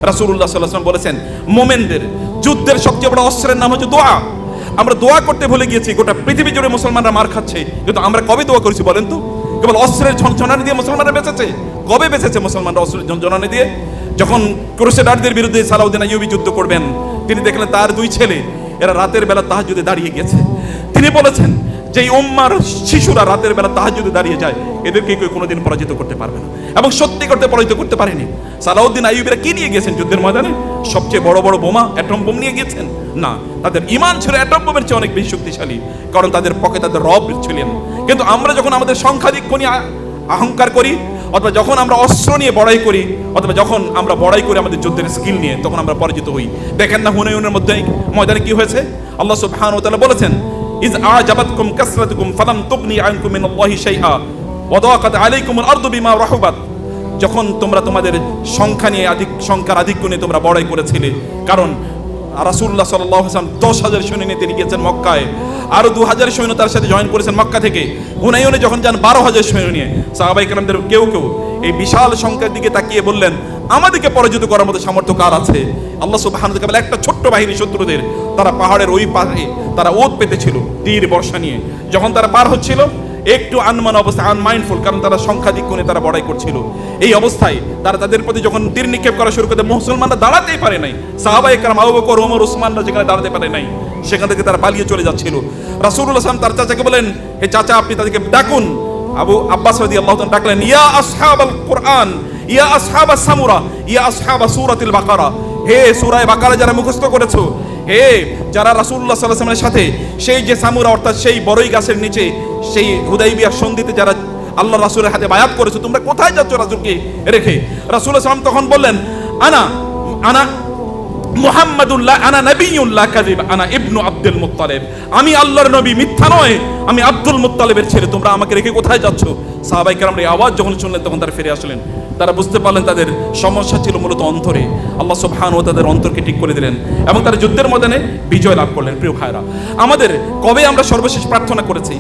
রাসূলুল্লাহ সাল্লাল্লাহু আলাইহি ওয়াসাল্লাম বলেছেন, মোমেনদের যুদ্ধের সবচেয়ে বড় অস্ত্রের নাম হচ্ছে দোয়া। আমরা দোয়া করতে ভুলে গিয়েছি। গোটা পৃথিবী জুড়ে মুসলমানরা মার খাচ্ছে, কিন্তু আমরা কবে দোয়া করেছি বলেন তো? কেবল অস্ত্রের ঝনঝনানি দিয়ে মুসলমানরা বেঁচেছে। কবে বেঁচেছে মুসলমানরা অস্ত্রের ঝনঝনানি দিয়ে? যখন ক্রুসেডারদের বিরুদ্ধে সালাউদ্দিন আইয়ুবী যুদ্ধ করবেন, তিনি দেখলেন তার দুই ছেলে এরা রাতের বেলা তাহাজ্জুদে দাঁড়িয়ে গেছে। তিনি বলেছেন যে উম্মার শিশুরা রাতের বেলা তাহাজ্জুদে দাঁড়িয়ে যায়, এদেরকে কেউ কোনোদিন পরাজিত করতে পারবে না। এবং সত্যি করতে পরাজিত করতে পারেনি। সালাউদ্দিন আইয়ুবীরা কি নিয়ে গেছেন যুদ্ধের ময়দানে? সবচেয়ে বড় বড় বোমা, অ্যাটম বোম নিয়ে গেছেন? না, তাদের ঈমান ছিল অ্যাটম বোমের চেয়ে অনেক বেশি শক্তিশালী, কারণ তাদের পকেটে তাদের রব ছিলেন। কিন্তু আমরা যখন আমাদের সংখ্যাধিক্য নিয়ে অহংকার করি, অথবা যখন আমরা অস্ত্র নিয়ে বড়াই করি, অথবা যখন আমরা বড়াই করি আমাদের যুদ্ধের স্কিল নিয়ে, তখন আমরা পরাজিত হই। দেখেন না হুনাইনের ময়দানে কি হয়েছে? আল্লাহ সুবহানাহু ওয়া তাআলা বলেছেন, ইজ আজাবাতকুম কাসরাতুকুম ফালাম তুগনি আনকুম মিনাল্লাহি শাইআ ওয়া দাকাত আলাইকুমুল আরদু বিমা রাহুবাত। যখন তোমরা তোমাদের সংখ্যার আধিক্য নিয়ে তোমরা বড়াই করেছিলে, কারণ রাসূলুল্লাহ সাল্লাল্লাহু আলাইহি ওয়াসাল্লাম 10,000 সৈন্য নিয়ে তিনি গিয়েছেন মক্কায়, আরো 2,000 সৈন্য তার সাথে জয়েন করেছেন মক্কা থেকে। হুনাইনে যখন যান 12,000 সৈন্য নিয়ে, সাহাবায়ে কেরামদের কেউ কেউ এই বিশাল সংখ্যার দিকে তাকিয়ে বললেন, আমাদেরকে পরাজিত করার মতো সামর্থ্য কার আছে? আল্লাহ সুবহানাহু ওয়া তাআলা একটা ছোট্ট বাহিনী শত্রুদের, তারা পাহাড়ের ওই পাশে তারা ওত পেতেছিল তীর বর্ষা নিয়ে। যখন তারা পার হচ্ছিল, একটু আনমান অবস্থা, আনমাইন্ডফুল, কারণ তারা সংখ্যাধিক্য নিয়ে তারা বড়াই করছিল। এই অবস্থায় তারা তাদের প্রতি যখন তীর নিক্ষেপ করা শুরু করে, মুসলমানরা দাঁড়াতেই পারে নাই। সাহাবায়ে কেরাম আবু বকর, ওমর, ওসমানরা যেখানে দাঁড়াতে পারে নাই, সেখান থেকে তারা পালিয়ে চলে যাচ্ছিল। রাসূলুল্লাহ সাল্লাল্লাহু আলাইহি ওয়াসাল্লাম তার চাচাকে বলেন, হে চাচা, আপনি তাদেরকে ডাকুন। আবু আব্বাস রাদিয়াল্লাহু তাআলা ডাকলেন, ইয়া আসহাবাল কুরআন, ইয়া আসহাবাস সামুরা, ইয়া আসহাবা সূরাতিল বাকারা। হে সূরা বাকারা যারা মুখস্থ করেছো, হে যারা রাসূলুল্লাহ সাল্লাল্লাহু আলাইহি ওয়াসাল্লামের সাথে সেই যে সামুরা, অর্থাৎ সেই বড়ই গাছের নিচে সেই হুদাইবিয়ার সন্ধিতে যারা আল্লাহ রাসূলের হাতে বায়াত করেছো, তোমরা কোথায় যাচ্ছ রাসূলকে রেখে? রাসূলুল্লাহ সাল্লাল্লাহু আলাইহি ওয়াসাল্লাম তখন বললেন, আনা মুহাম্মাদুল্লাহ, আনা নবিয়ুল্লাহ কাযিব, আনা ইবনু আব্দুল মুত্তালিব। আমি আল্লাহর নবী, মিথ্যা নয়, আমি আব্দুল মুত্তালিবের ছেলে। তোমরা আমাকে রেখে কোথায় যাচ্ছ? সাহাবায়ে কেরামরা এই আওয়াজ যখন শুনলেন, তখন তারা ফিরে আসলেন। তারা বুঝতে পারলেন তাদের সমস্যা ছিল মূলত অন্তরে। আল্লাহ সুবহানাহু ওয়া তাআলা তাদের অন্তরকে ঠিক করে দিলেন এবং তারা যুদ্ধের ময়দানে বিজয় লাভ করলেন। প্রিয় ভাইরা, আমাদের কবে আমরা সর্বশেষ প্রার্থনা করেছি?